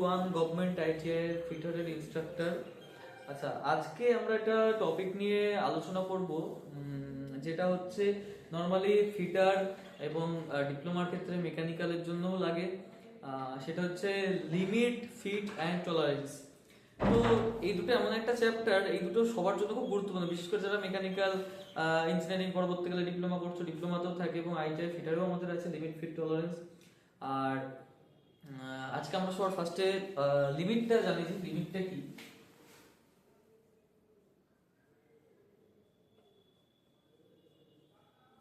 One government ITI ফিটারের instructor. আচ্ছা, আজকে আমরা একটা টপিক নিয়ে আলোচনা করব, যেটা হচ্ছে নর্মালি ফিটার এবং ডিপ্লোমার ক্ষেত্রে মেকানিক্যালের জন্যও লাগে। সেটা হচ্ছে লিমিট, ফিট অ্যান্ড টলারেন্স। তো এই দুটো এমন একটা চ্যাপ্টার, এই দুটো সবার জন্য খুব গুরুত্বপূর্ণ, বিশেষ করে যারা মেকানিক্যাল ইঞ্জিনিয়ারিং পরবর্তীকালে ডিপ্লোমা করছো, ডিপ্লোমাতেও থাকে এবং আইটিআই ফিটারেও আমাদের আছে লিমিট, ফিট, টলারেন্স। আর আজকে আমরা সবার ফার্স্টে লিমিটটা জানি যে লিমিটটা কি।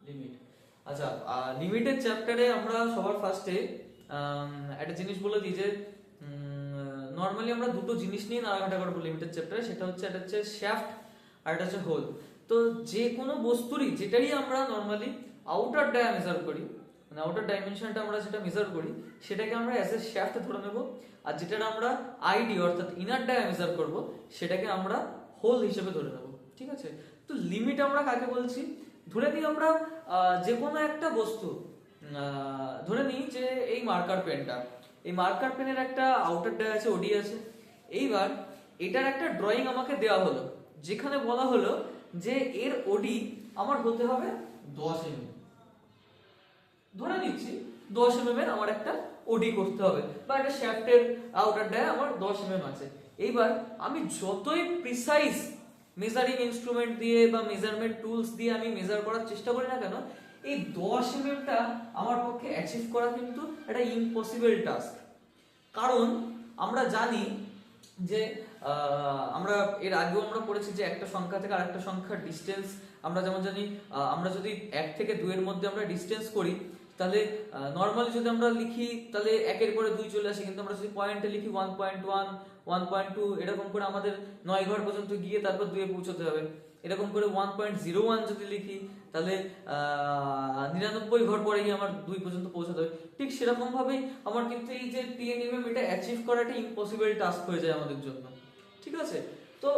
লিমিট, আচ্ছা, লিমিটের চ্যাপ্টারে আমরা সবার ফার্স্টে একটা জিনিস বলে দিই যে নর্মালি আমরা দুটো জিনিস নিয়ে নাড়াঘাটা করবো লিমিটের চ্যাপ্টারে। সেটা হচ্ছে শ্যাফট আর এটা হচ্ছে হোল। তো যে কোনো বস্তুরই যেটাই আমরা নর্মালি আউটার ডায়া মেজার করি, মানে আউটার ডাইমেনশনটা আমরা যেটা মেজার করি সেটাকে আমরা অ্যাজ এ শ্যাফট ধরে নেব, আর যেটা আমরা আইডি অর্থাৎ ইনার ডায়া মেজার করব সেটাকে আমরা হোল হিসেবে ধরে নেব। ঠিক আছে? তো লিমিট আমরা কাকে বলছি? ধরে নিই আমরা যে কোনো একটা বস্তু, ধরে নিই যে এই মার্কার পেনটা, এই মার্কার পেনের একটা আউটার ডায়া আছে, ওডি আছে। এইবার এটার একটা ড্রয়িং আমাকে দেওয়া হলো, যেখানে বলা হলো যে এর ওডি আমার হতে হবে 10 mm। ধরে নিচ্ছি 10 mm এর আমার একটা ওডি করতে হবে, বা একটা শ্যাফটের আউটার ডায়া আমার 10 mm আছে। এইবার আমি যতই প্রিসাইজ মেজারিং ইনস্ট্রুমেন্ট দিয়ে বা মেজারমেন্ট টুলস দিয়ে আমি মেজার করার চেষ্টা করি না কেন, এই 10 mm টা আমার পক্ষে অ্যাচিভ করা কিন্তু একটা ইম্পসিবল টাস্ক। কারণ আমরা জানি যে আমরা এর আগেও আমরা পড়েছি যে একটা সংখ্যা থেকে আরেকটা সংখ্যার ডিস্টেন্স আমরা যেমন জানি, আমরা যদি 1 থেকে 2 এর মধ্যে আমরা ডিস্টেন্স করি, তাহলে নর্মালি যদি আমরা লিখি তাহলে 1 এর পরে 2 চলে আসে, কিন্তু আমরা যদি পয়েন্টে লিখি 1.1, 1.2 এরকম করে আমাদের 9 ঘর পর্যন্ত গিয়ে তারপর 2 এ পৌঁছতে হবে। এরকম করে 1.01 যদি লিখি তাহলে 99 ঘর পরে গিয়ে আমার 2 পর্যন্ত পৌঁছাতে হবে। ঠিক সেরকম ভাবেই আমার কিন্তু এই যে 10 mm এটা অ্যাচিভ করাটা ইম্পসিবল টাস্ক হয়ে যায় আমাদের জন্য। ঠিক আছে? তো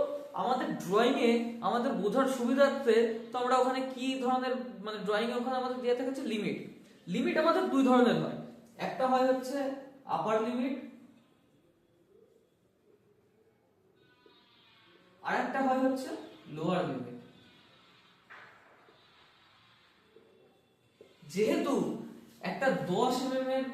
আমাদের ড্রয়িং এ আমাদের বোঝার সুবিধার্থে তো আমরা ওখানে কি ধরনের, মানে ড্রয়িং এ ওখানে আমাদের দেওয়া থাকে হচ্ছে লিমিট। লিমিট আমাদের দুই ধরনের হয়, একটা হয় হচ্ছে আপার লিমিট, আর একটা হয় হচ্ছে লোয়ার লিমিট। যেহেতু একটা 10 mm এর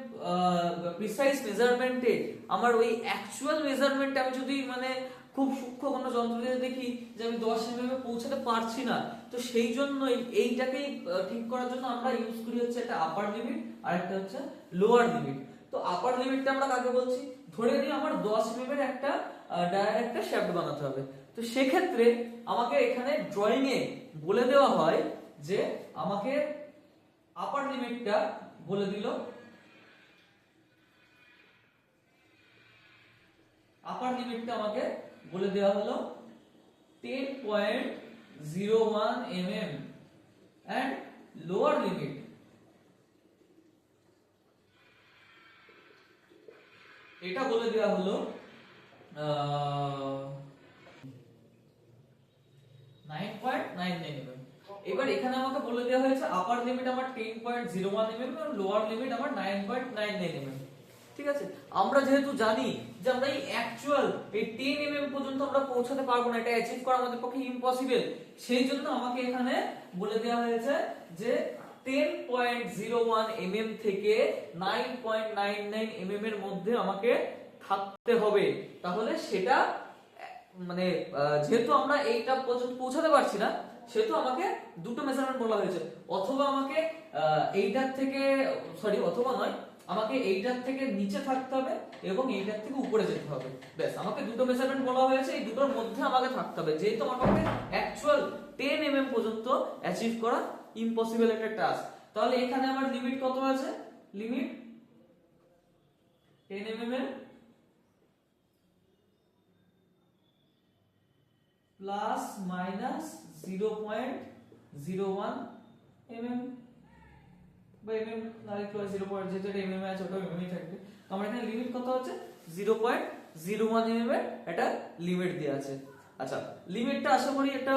প্রিসাইজ মেজারমেন্টে আমার ওই অ্যাকচুয়াল মেজারমেন্টে আমি যদি মানে খুব সূক্ষ্ম কোনো যন্ত্র দিয়ে দেখি যে আমি 10 mm এ পৌঁছাতে পারছি না, তো সেই জন্যই এইটাকেই ঠিক করার জন্য আমরা ইউজ করি হচ্ছে একটা আপার লিমিট আর একটা হচ্ছে লোয়ার লিমিট। তো আপার লিমিটটা আমরা কাকে বলছি? ধরে নিই আমার 10 mm এর একটা ডায়ার শ্যাফট বানাতে হবে। তো সেক্ষেত্রে আমাকে এখানে ড্রয়িং এ বলে দেওয়া হয় যে আমাকে আপার লিমিটটা বলে দিল, আপার লিমিটটা আমাকে বলে দেওয়া হলো 10.01 mm and লোয়ার লিমিট এটা বলে দেওয়া হলো 9.99 mm। এবার এখানে আমাকে বলে দেওয়া হয়েছে আপার লিমিট আমার 10.01 mm আর লোয়ার লিমিট আমার 9.99 mm। ঠিক আছে? আমরা যেহেতু জানি যে আমরা এই অ্যাকচুয়াল এই 10 mm পর্যন্ত আমরা পৌঁছাতে পারবো না, এটা অ্যাচিভ করা আমাদের পক্ষে ইম্পসিবল, সেই জন্য আমাকে এখানে বলে দেওয়া হয়েছে যে 10.01 mm থেকে 9.99 mm এর মধ্যে আমাকে থাকতে হবে। তাহলে সেটা মানে যেহেতু আমরা এইটা পর্যন্ত পৌঁছাতে পারছি না, সেহেতু আমাকে দুটো মেজারমেন্ট বলা হয়েছে, অথবা আমাকে এইটার থেকে অথবা নয়, আমাকে এইটার থেকে নিচে থাকতে হবে এবং এইটার থেকে উপরে যেতে হবে। ব্যাস, আমাকে দুটো মেজারমেন্ট বলা হয়েছে, এই দুটোর মধ্যে আমাকে থাকতে হবে, যেহেতু আমার পক্ষে অ্যাকচুয়াল 10 mm পর্যন্ত অ্যাচিভ করা ইম্পসিবল একটা টাস্ক। তাহলে এখানে আমার লিমিট কত আছে? লিমিট 10 mm এর প্লাস মাইনাস 0.01 mm বা mm না লিখলে 0. যেটা mm আছে ওটা mm থাকবে। আমার এখানে লিমিট কত হচ্ছে 0.01 mm এর একটা লিমিট দেয়া আছে। আচ্ছা, লিমিটটা আশা করি এটা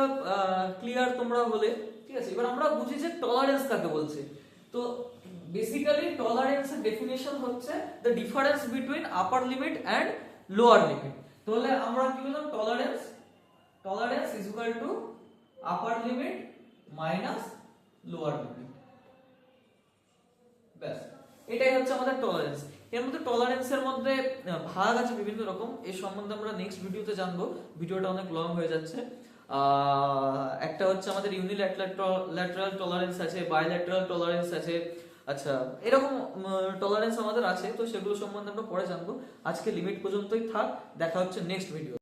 ক্লিয়ার তোমরা হলে। ঠিক আছে? এবার আমরা বুঝি যে টলারেন্স কাকে বলছে। তো বেসিক্যালি টলারেন্সের ডেফিনিশন হচ্ছে the difference between upper limit and lower limit. তাহলে আমরা কি বললাম, tolerance is equal to upper limit minus lower limit. ব্যাস, এটাই হচ্ছে আমাদের টলারেন্স। এর মধ্যে টলারেন্সের মধ্যে ভাগ আছে বিভিন্ন রকম, এর সম্বন্ধে আমরা নেক্সট ভিডিওতে জানবো, ভিডিওটা অনেক লং হয়ে যাচ্ছে। একটা হচ্ছে আমাদের ইউনিল্যাটারাল টলারেন্স আছে, বাইল্যাটারাল টলারেন্স আছে, আচ্ছা এরকম টলারেন্স আমাদের আছে, তো সেগুলো সম্বন্ধে আমরা পরে জানবো। আজকে লিমিট পর্যন্তই থাক, দেখা হচ্ছে নেক্সট ভিডিও।